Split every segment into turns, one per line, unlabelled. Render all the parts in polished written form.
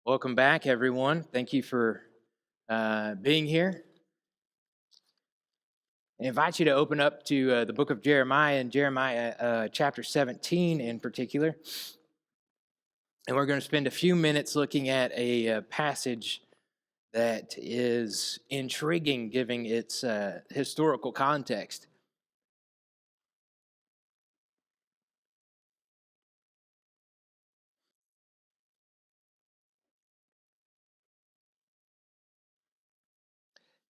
Welcome back, everyone. Thank you for being here. I invite you to open up to the book of Jeremiah and Jeremiah chapter 17 in particular. And we're going to spend a few minutes looking at a passage that is intriguing, given its historical context.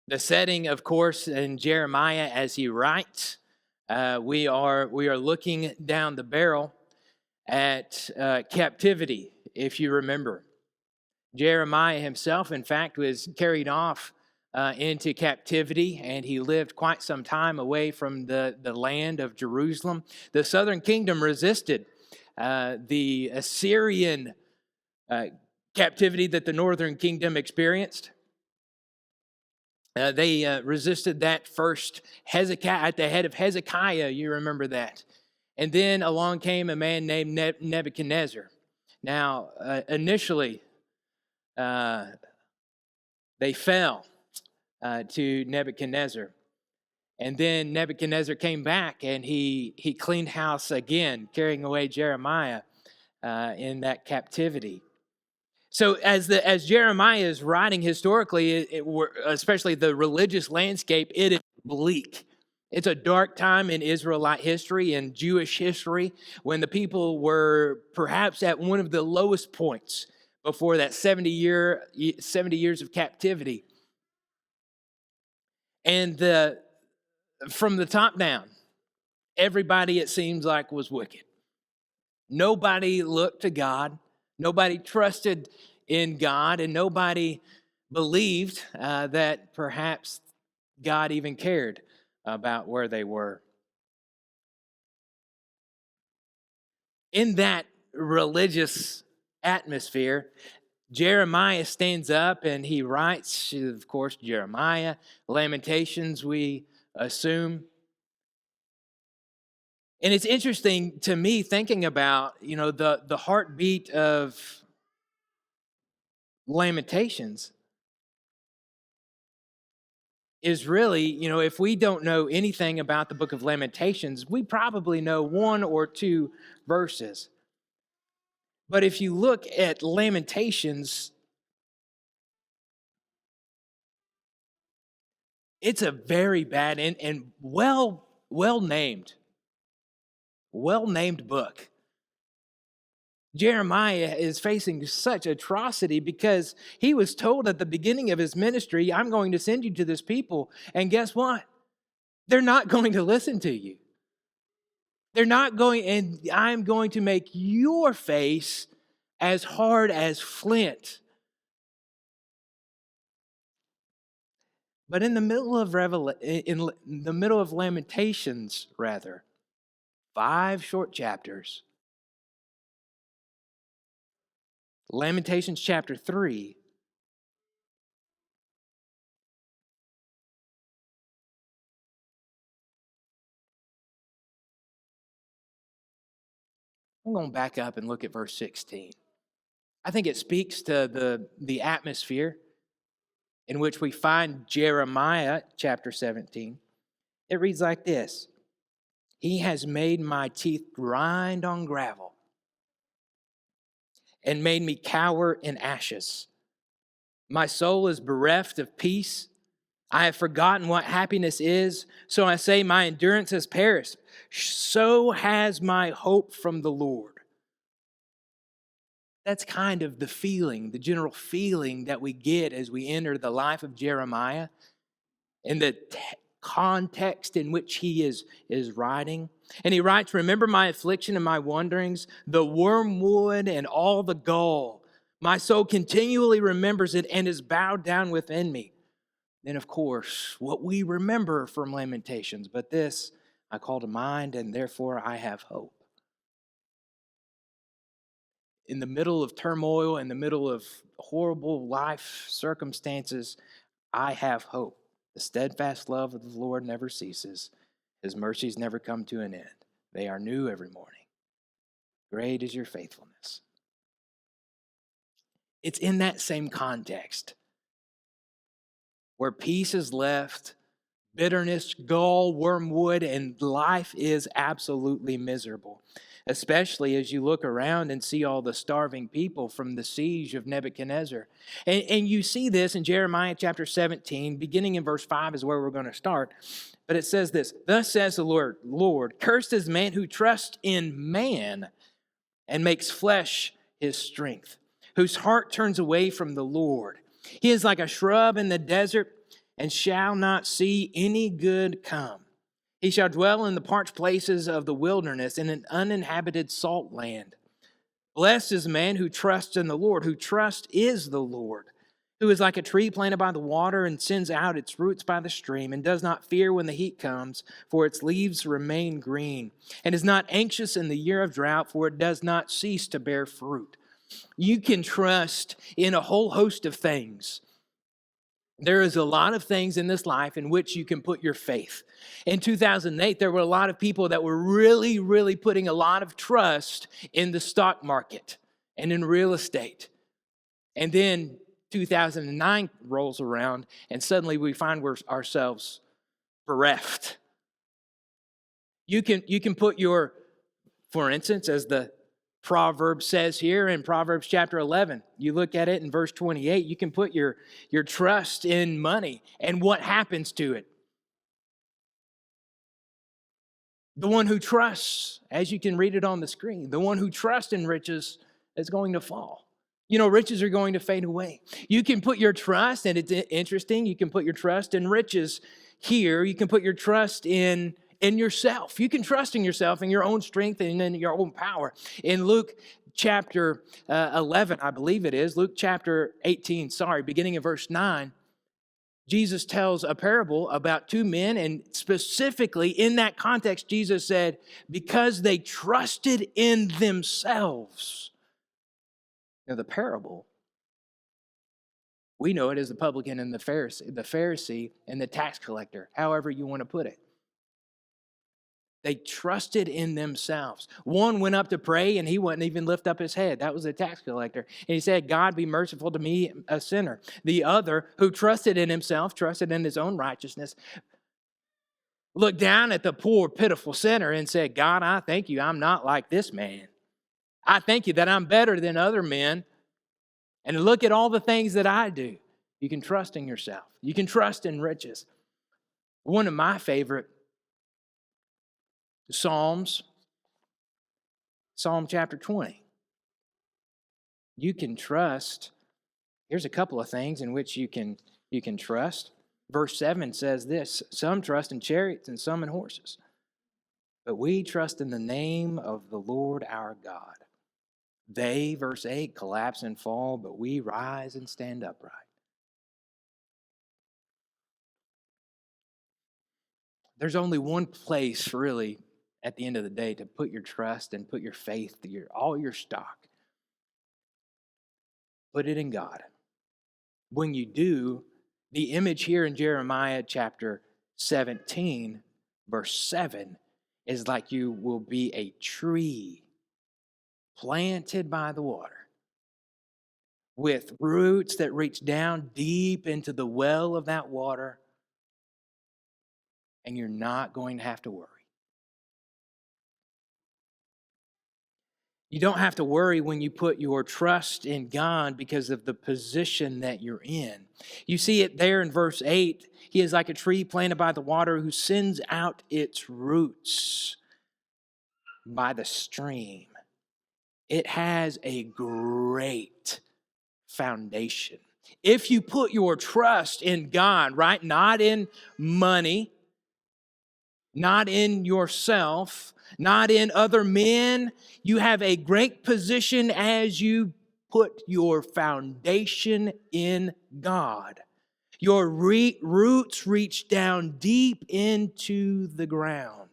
The setting, of course, in Jeremiah as he writes, we are looking down the barrel at captivity, if you remember. Jeremiah himself, in fact, was carried off into captivity, and he lived quite some time away from the land of Jerusalem. The southern kingdom resisted the Assyrian captivity that the northern kingdom experienced. They resisted that first. Hezekiah, at the head of Hezekiah, you remember that. And then along came a man named Nebuchadnezzar. Now, initially, they fell to Nebuchadnezzar. And then Nebuchadnezzar came back and he cleaned house again, carrying away Jeremiah in that captivity. So as Jeremiah is writing historically, especially the religious landscape, it is bleak. It's a dark time in Israelite history and Jewish history when the people were perhaps at one of the lowest points before that 70 years of captivity. And from the top down, everybody, it seems like, was wicked. Nobody looked to God. Nobody trusted in God, and nobody believed that perhaps God even cared about where they were. In that religious atmosphere, Jeremiah stands up and he writes, of course, Jeremiah, Lamentations, we assume. And it's interesting to me thinking about, the heartbeat of Lamentations is really, if we don't know anything about the book of Lamentations, we probably know one or two verses. But if you look at Lamentations, it's a very bad and well named book. Jeremiah is facing such atrocity because he was told at the beginning of his ministry, I'm going to send you to this people. And guess what? They're not going to listen to you. They're not going, and I'm going to make your face as hard as flint. But in the middle of in the middle of Lamentations, 5 short chapters, Lamentations chapter 3, I'm going to back up and look at verse 16. I think it speaks to the atmosphere in which we find Jeremiah chapter 17. It reads like this: He has made my teeth grind on gravel and made me cower in ashes. My soul is bereft of peace. I have forgotten what happiness is. So I say, my endurance has perished. So has my hope from the Lord. That's kind of the general feeling that we get as we enter the life of Jeremiah and the context in which he is writing. And he writes, remember my affliction and my wanderings, the wormwood and all the gall. My soul continually remembers it and is bowed down within me. Then, of course, what we remember from Lamentations, but this I call to mind, and therefore I have hope. In the middle of turmoil, in the middle of horrible life circumstances, I have hope. The steadfast love of the Lord never ceases. His mercies never come to an end. They are new every morning. Great is your faithfulness. It's in that same context where peace is left, bitterness, gall, wormwood, and life is absolutely miserable, especially as you look around and see all the starving people from the siege of Nebuchadnezzar. And you see this in Jeremiah chapter 17, beginning in verse 5 is where we're going to start. But it says this, "Thus says the Lord, cursed is man who trusts in man and makes flesh his strength, whose heart turns away from the Lord. He is like a shrub in the desert and shall not see any good come. He shall dwell in the parched places of the wilderness, in an uninhabited salt land. Blessed is the man who trusts in the Lord, who trust is the Lord, who is like a tree planted by the water and sends out its roots by the stream, and does not fear when the heat comes, for its leaves remain green, and is not anxious in the year of drought, for it does not cease to bear fruit." You can trust in a whole host of things. There is a lot of things in this life in which you can put your faith. In 2008, there were a lot of people that were really, really putting a lot of trust in the stock market and in real estate. And then 2009 rolls around, and suddenly we find ourselves bereft. You can put your, for instance, as the Proverbs says here in Proverbs chapter 11, you look at it in verse 28, you can put your trust in money and what happens to it. The one who trusts, as you can read it on the screen, the one who trusts in riches is going to fall. You know, riches are going to fade away. You can put your trust, and it's interesting, you can put your trust in riches here. You can put your trust in yourself. You can trust in yourself, in your own strength, and in your own power. In Luke chapter 11, I believe it is, Luke chapter 18, beginning in verse 9, Jesus tells a parable about two men, and specifically in that context, Jesus said, because they trusted in themselves. Now, the parable, we know it as the publican and the Pharisee and the tax collector, however you want to put it. They trusted in themselves. One went up to pray and he wouldn't even lift up his head. That was the tax collector. And he said, "God, be merciful to me, a sinner." The other, who trusted in himself, trusted in his own righteousness, looked down at the poor, pitiful sinner and said, "God, I thank you I'm not like this man. I thank you that I'm better than other men. And look at all the things that I do." You can trust in yourself. You can trust in riches. One of my favorite Psalms, Psalm chapter 20. You can trust. Here's a couple of things in which you can trust. Verse 7 says this, "Some trust in chariots and some in horses, but we trust in the name of the Lord our God. They," verse 8, "collapse and fall, but we rise and stand upright." There's only one place, really, at the end of the day, to put your trust and put your faith, all your stock. Put it in God. When you do, the image here in Jeremiah chapter 17, verse 7, is like you will be a tree planted by the water with roots that reach down deep into the well of that water, and you're not going to have to worry. You don't have to worry when you put your trust in God because of the position that you're in. You see it there in verse 8. He is like a tree planted by the water who sends out its roots by the stream. It has a great foundation. If you put your trust in God, right? Not in money, not in yourself, not in other men. You have a great position as you put your foundation in God. Your roots reach down deep into the ground.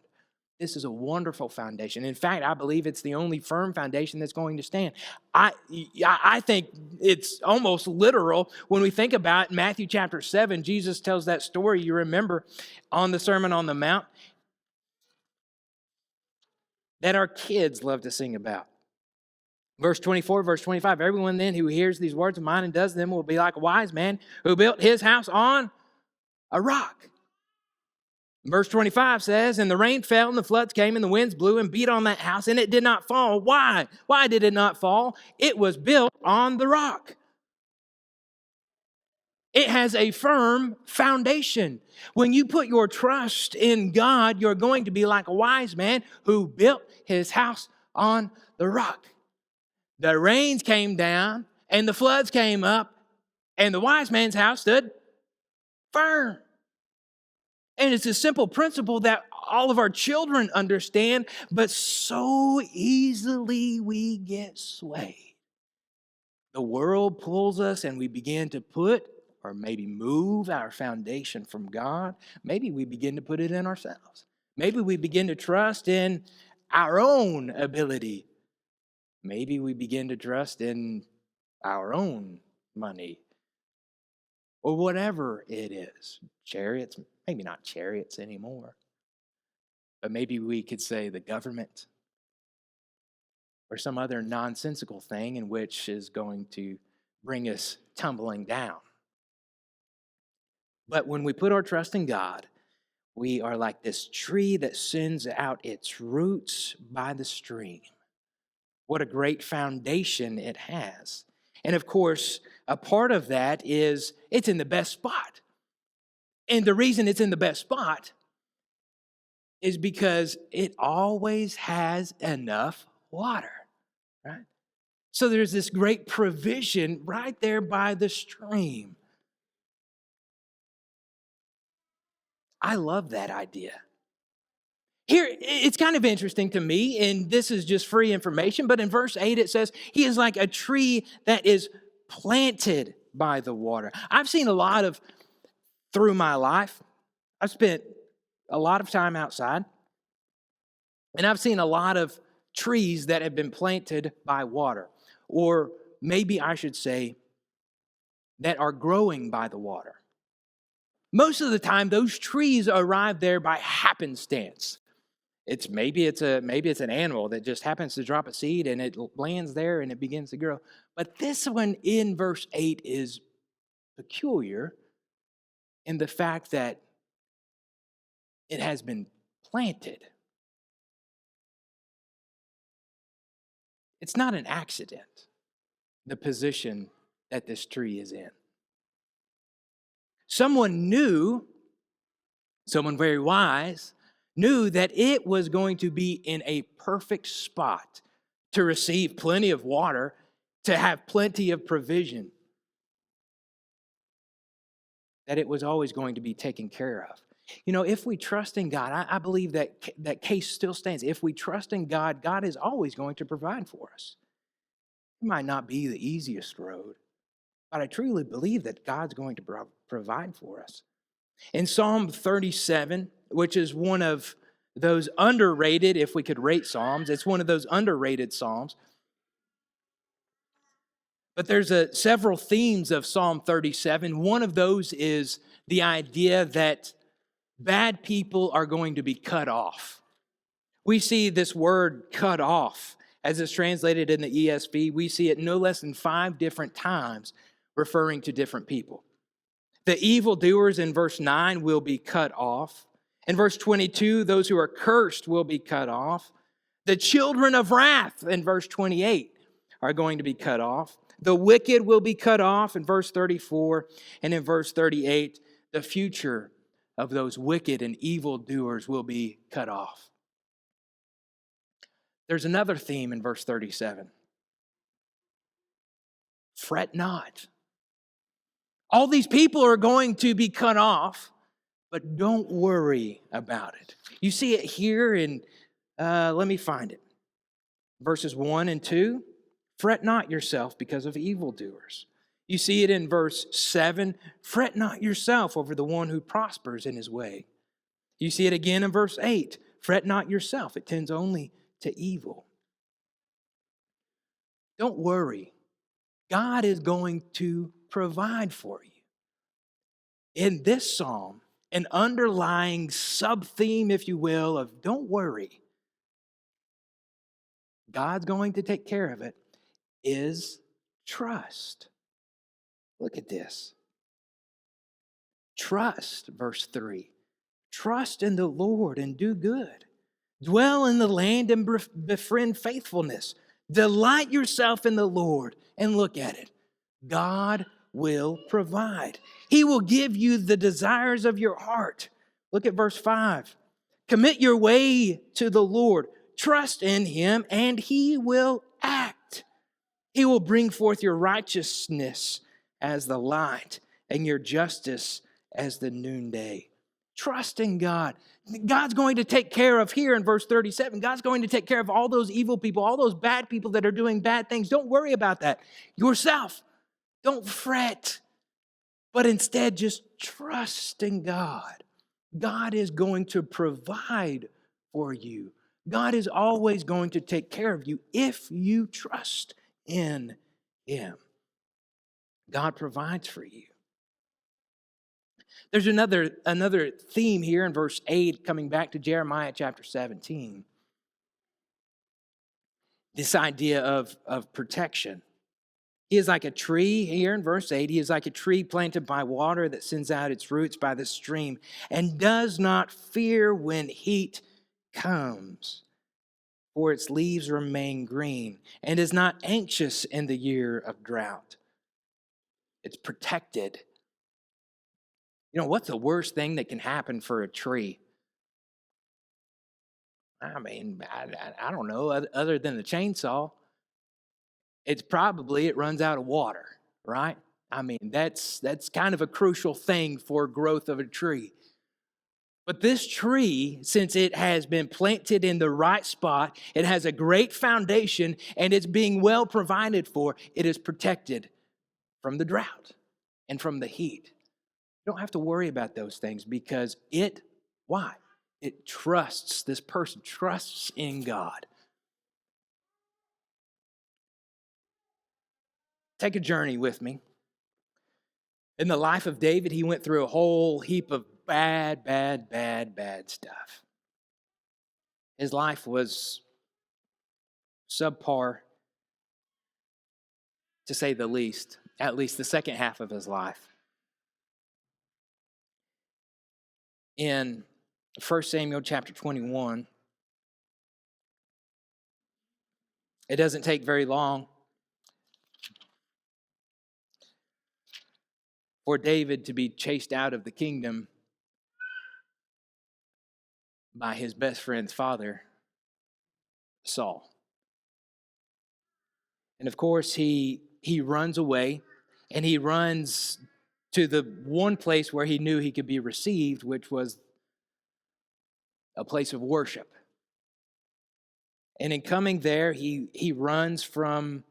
This is a wonderful foundation. In fact, I believe it's the only firm foundation that's going to stand. I think it's almost literal when we think about Matthew chapter 7. Jesus tells that story, you remember, on the Sermon on the Mount, that our kids love to sing about. Verse 24, verse 25, everyone then who hears these words of mine and does them will be like a wise man who built his house on a rock. Verse 25 says, and the rain fell and the floods came and the winds blew and beat on that house and it did not fall. Why? Why did it not fall? It was built on the rock. It has a firm foundation. When you put your trust in God, you're going to be like a wise man who built his house on the rock. The rains came down and the floods came up and the wise man's house stood firm. And it's a simple principle that all of our children understand, but so easily we get swayed. The world pulls us and we begin to put or maybe move our foundation from God. Maybe we begin to put it in ourselves. Maybe we begin to trust in our own ability. Maybe we begin to trust in our own money or whatever it is. Chariots, maybe not chariots anymore, but maybe we could say the government or some other nonsensical thing in which is going to bring us tumbling down. But when we put our trust in God, we are like this tree that sends out its roots by the stream. What a great foundation it has. And of course, a part of that is it's in the best spot. And the reason it's in the best spot is because it always has enough water, right? So there's this great provision right there by the stream. I love that idea. Here, it's kind of interesting to me, and this is just free information, but in verse 8 it says, he is like a tree that is planted by the water. I've seen through my life, I've spent a lot of time outside, and I've seen a lot of trees that have been planted by water, or maybe I should say that are growing by the water. Most of the time, those trees arrive there by happenstance. Maybe it's an animal that just happens to drop a seed and it lands there and it begins to grow. But this one in verse 8 is peculiar in the fact that it has been planted. It's not an accident, the position that this tree is in. Someone very wise, knew that it was going to be in a perfect spot to receive plenty of water, to have plenty of provision, that it was always going to be taken care of. You know, if we trust in God, I believe that case still stands. If we trust in God, God is always going to provide for us. It might not be the easiest road, but I truly believe that God's going to provide for us. In Psalm 37, which is one of those underrated, if we could rate Psalms, it's one of those underrated Psalms. But there's several themes of Psalm 37. One of those is the idea that bad people are going to be cut off. We see this word cut off as it's translated in the ESV. We see it no less than 5 different times referring to different people. The evildoers in verse 9 will be cut off. In verse 22, those who are cursed will be cut off. The children of wrath in verse 28 are going to be cut off. The wicked will be cut off in verse 34. And in verse 38, the future of those wicked and evildoers will be cut off. There's another theme in verse 37. Fret not. All these people are going to be cut off, but don't worry about it. You see it here in, let me find it. Verses 1 and 2, fret not yourself because of evildoers. You see it in verse 7, fret not yourself over the one who prospers in his way. You see it again in verse 8, fret not yourself, it tends only to evil. Don't worry. God is going to provide for you. In this psalm, an underlying sub-theme, if you will, of don't worry. God's going to take care of it. is trust. Look at this. Trust, verse 3. Trust in the Lord and do good. Dwell in the land and befriend faithfulness. Delight yourself in the Lord, and look at it. God will provide. He will give you the desires of your heart. Look at verse 5. Commit your way to the Lord. Trust in him, and he will act. He will bring forth your righteousness as the light and your justice as the noonday. Trust in God. God's going to take care of, here in verse 37, God's going to take care of all those evil people, all those bad people that are doing bad things. Don't worry about that yourself. Don't fret, but instead just trust in God. God is going to provide for you. God is always going to take care of you if you trust in him. God provides for you. There's another theme here in verse 8, coming back to Jeremiah chapter 17. This idea of protection. He is like a tree here in verse 8. He is like a tree planted by water that sends out its roots by the stream and does not fear when heat comes, for its leaves remain green, and is not anxious in the year of drought. It's protected. You know, what's the worst thing that can happen for a tree? I mean, I don't know, other than the chainsaw. It's probably it runs out of water, right? I mean, that's kind of a crucial thing for growth of a tree. But this tree, since it has been planted in the right spot, it has a great foundation, and it's being well provided for, it is protected from the drought and from the heat. You don't have to worry about those things because why? It trusts, this person trusts in God. Take a journey with me. In the life of David, he went through a whole heap of bad stuff. His life was subpar, to say the least, at least the second half of his life. In 1 Samuel chapter 21, it doesn't take very long for David to be chased out of the kingdom by his best friend's father, Saul. And of course, he runs away, and he runs to the one place where he knew he could be received, which was a place of worship. And in coming there, he runs from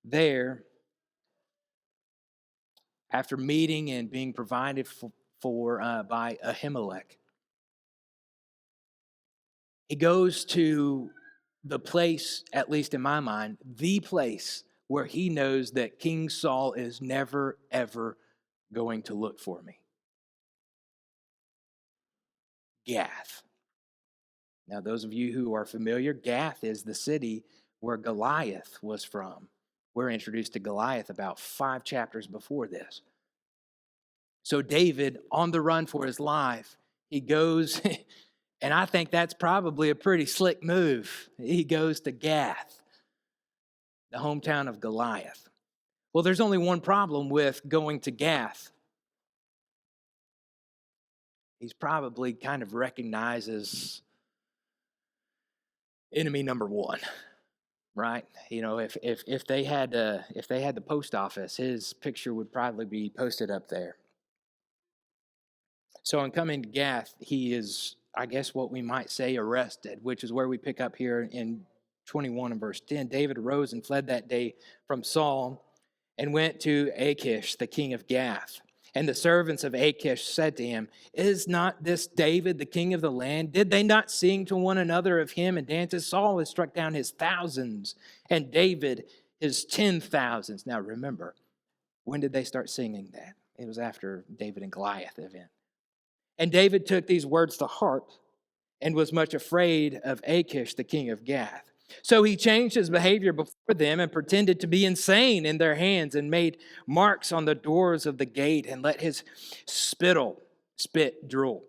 there after meeting and being provided for by Ahimelech. He goes to the place, at least in my mind, the place where he knows that King Saul is never, ever going to look for me. Gath. Now, those of you who are familiar, Gath is the city where Goliath was from. We're introduced to Goliath about 5 chapters before this. So David, on the run for his life, he goes, and I think that's probably a pretty slick move. He goes to Gath, the hometown of Goliath. Well, there's only one problem with going to Gath. He's probably kind of recognized as enemy number one, right? You know, if they had the post office, his picture would probably be posted up there. So in coming to Gath, he is, I guess what we might say, arrested, which is where we pick up here in 21 and verse 10. David arose and fled that day from Saul and went to Achish, the king of Gath. And the servants of Achish said to him, "Is not this David, the king of the land? Did they not sing to one another of him and dance? As Saul has struck down his thousands and David his 10,000s." Now remember, when did they start singing that? It was after David and Goliath event. And David took these words to heart and was much afraid of Achish, the king of Gath. So he changed his behavior before them and pretended to be insane in their hands and made marks on the doors of the gate and let his spit drool,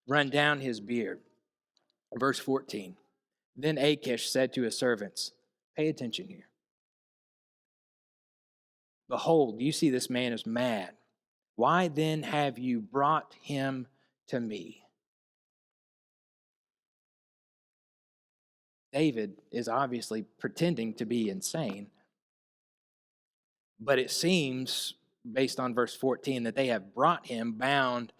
run down his beard. Verse 14. Then Achish said to his servants, pay attention here. Behold, you see this man is mad. Why then have you brought him to me? David is obviously pretending to be insane, but it seems, based on verse 14, that they have brought him bound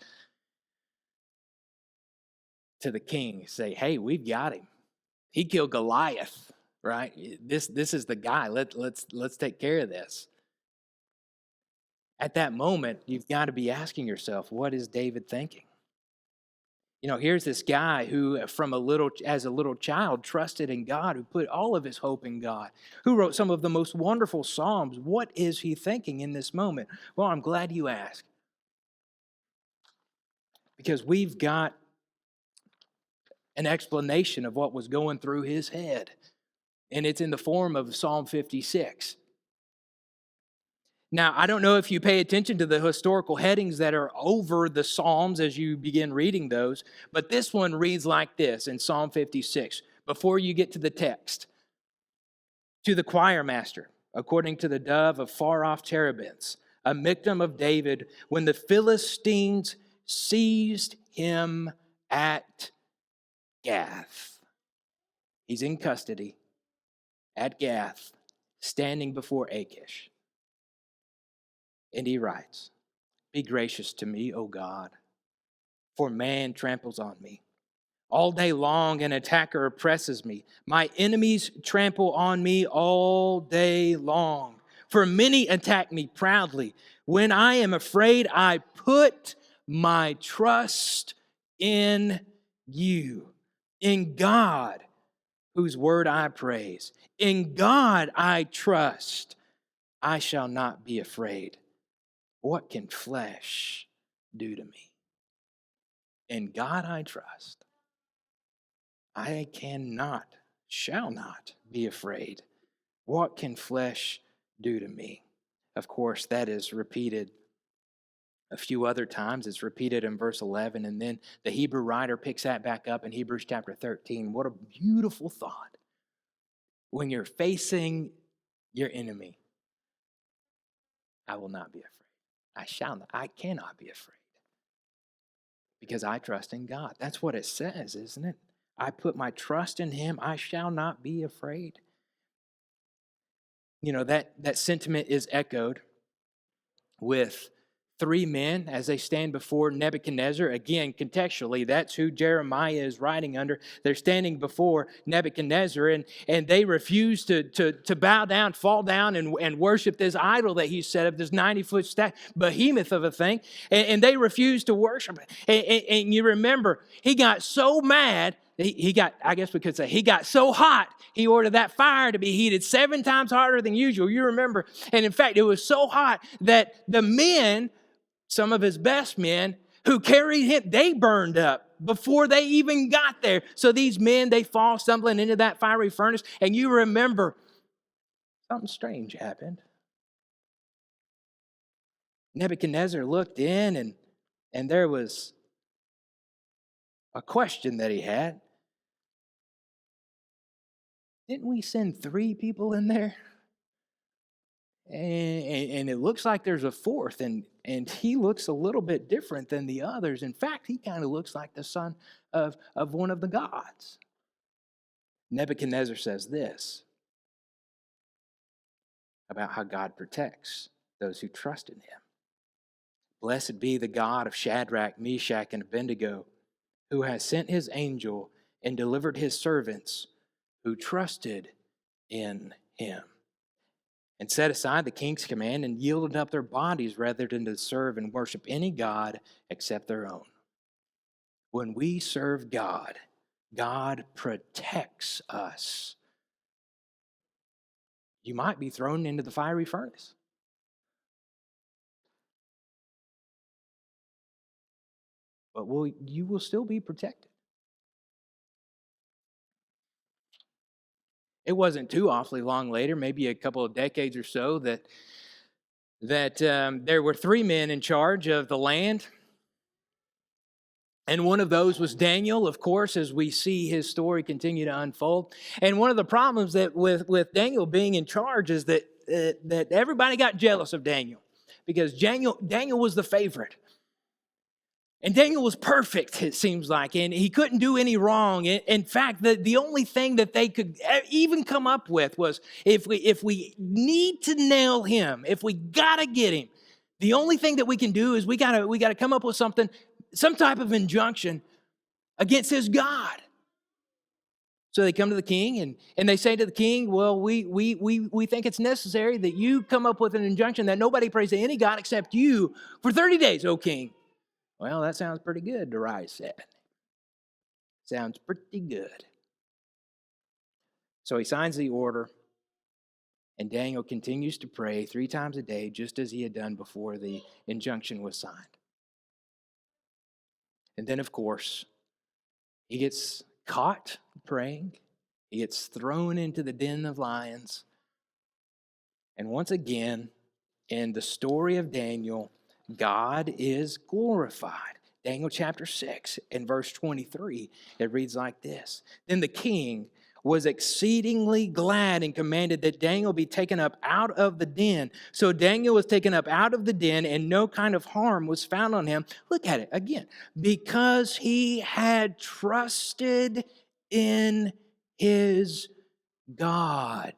to the king. Say, hey, we've got him. He killed Goliath, right? This is the guy. Let's take care of this. At that moment, you've got to be asking yourself, what is David thinking? You know, here's this guy who, as a little child, trusted in God, who put all of his hope in God, who wrote some of the most wonderful Psalms. What is he thinking in this moment? Well, I'm glad you asked. Because we've got an explanation of what was going through his head. And it's in the form of Psalm 56. Now, I don't know if you pay attention to the historical headings that are over the Psalms as you begin reading those, but this one reads like this in Psalm 56, before you get to the text. To the choir master, according to the dove of far-off terebinths, a Michtam of David, when the Philistines seized him at Gath. He's in custody at Gath, standing before Achish. And he writes, be gracious to me, O God, for man tramples on me. All day long an attacker oppresses me. My enemies trample on me all day long. For many attack me proudly. When I am afraid, I put my trust in you, in God, whose word I praise. In God I trust. I shall not be afraid. What can flesh do to me? In God I trust. I shall not be afraid. What can flesh do to me? Of course, that is repeated a few other times. It's repeated in verse 11, and then the Hebrew writer picks that back up in Hebrews chapter 13. What a beautiful thought. When you're facing your enemy, I will not be afraid. I cannot be afraid. Because I trust in God. That's what it says, isn't it? I put my trust in him. I shall not be afraid. You know, that sentiment is echoed with three men as they stand before Nebuchadnezzar. Again, contextually, that's who Jeremiah is writing under. They're standing before Nebuchadnezzar, and they refuse to bow down, fall down, and worship this idol that he set up, this 90-foot behemoth of a thing, and they refuse to worship it. And you remember, he got so mad, he got so hot, he ordered that fire to be heated 7 times hotter than usual. You remember. And in fact, it was so hot that the men, some of his best men who carried him, they burned up before they even got there. So these men, they fall stumbling into that fiery furnace. And you remember, something strange happened. Nebuchadnezzar looked in, and there was a question that he had. Didn't we send 3 people in there? And it looks like there's a fourth, and he looks a little bit different than the others. In fact, he kind of looks like the son of one of the gods. Nebuchadnezzar says this about how God protects those who trust in him. Blessed be the God of Shadrach, Meshach, and Abednego, who has sent his angel and delivered his servants who trusted in him, and set aside the king's command and yielded up their bodies rather than to serve and worship any god except their own. When we serve God, God protects us. You might be thrown into the fiery furnace. But you will still be protected. It wasn't too awfully long later, maybe a couple of decades or so, that there were three men in charge of the land. And one of those was Daniel, of course, as we see his story continue to unfold. And one of the problems that with Daniel being in charge is that everybody got jealous of Daniel, because Daniel was the favorite. And Daniel was perfect, it seems like, and he couldn't do any wrong. In fact, the only thing that they could even come up with was, if we need to nail him, if we got to get him, the only thing that we can do is we got to come up with something, some type of injunction against his God. So they come to the king and they say to the king, well, we think it's necessary that you come up with an injunction that nobody prays to any God except you for 30 days, O king. Well, that sounds pretty good, Darius said. Sounds pretty good. So he signs the order, and Daniel continues to pray 3 times a day, just as he had done before the injunction was signed. And then, of course, he gets caught praying. He gets thrown into the den of lions. And once again, in the story of Daniel, God is glorified. Daniel chapter 6 and verse 23, it reads like this. Then the king was exceedingly glad and commanded that Daniel be taken up out of the den. So Daniel was taken up out of the den, and no kind of harm was found on him. Look at it again. Because he had trusted in his God.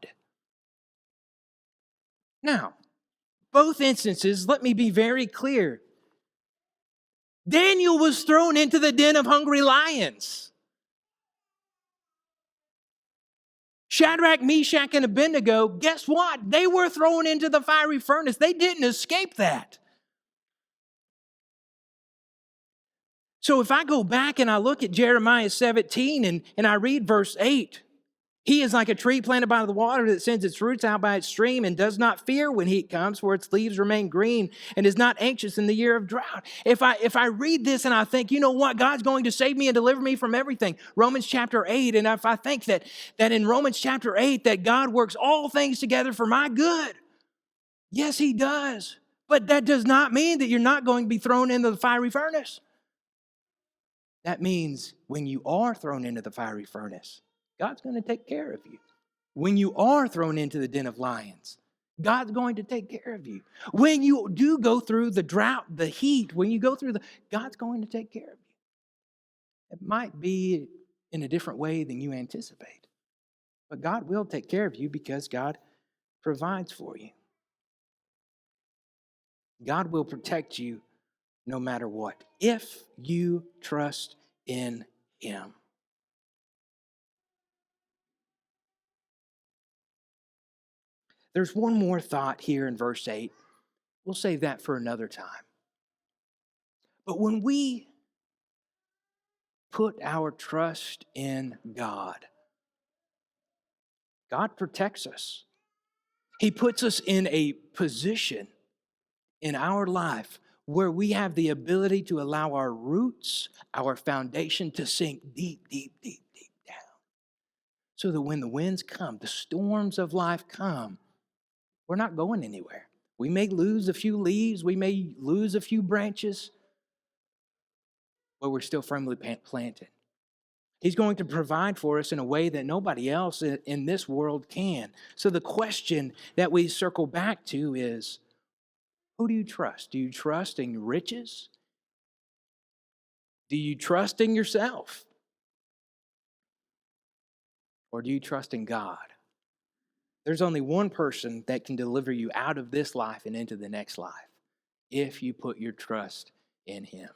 Now, both instances, let me be very clear. Daniel was thrown into the den of hungry lions. Shadrach, Meshach, and Abednego, guess what? They were thrown into the fiery furnace. They didn't escape that. So if I go back and I look at Jeremiah 17 and I read verse 8, he is like a tree planted by the water that sends its roots out by its stream and does not fear when heat comes, for its leaves remain green, and is not anxious in the year of drought. If I read this and I think, you know what, God's going to save me and deliver me from everything, Romans chapter 8, and if I think that in Romans chapter 8 that God works all things together for my good, yes, he does. But that does not mean that you're not going to be thrown into the fiery furnace. That means when you are thrown into the fiery furnace, God's going to take care of you. When you are thrown into the den of lions, God's going to take care of you. When you do go through the drought, the heat, God's going to take care of you. It might be in a different way than you anticipate, but God will take care of you because God provides for you. God will protect you no matter what, if you trust in him. There's one more thought here in verse 8. We'll save that for another time. But when we put our trust in God, God protects us. He puts us in a position in our life where we have the ability to allow our roots, our foundation to sink deep, deep, deep, deep down. So that when the winds come, the storms of life come, we're not going anywhere. We may lose a few leaves, we may lose a few branches, but we're still firmly planted. He's going to provide for us in a way that nobody else in this world can. So the question that we circle back to is, who do you trust? Do you trust in riches? Do you trust in yourself? Or do you trust in God? There's only one person that can deliver you out of this life and into the next life if you put your trust in him.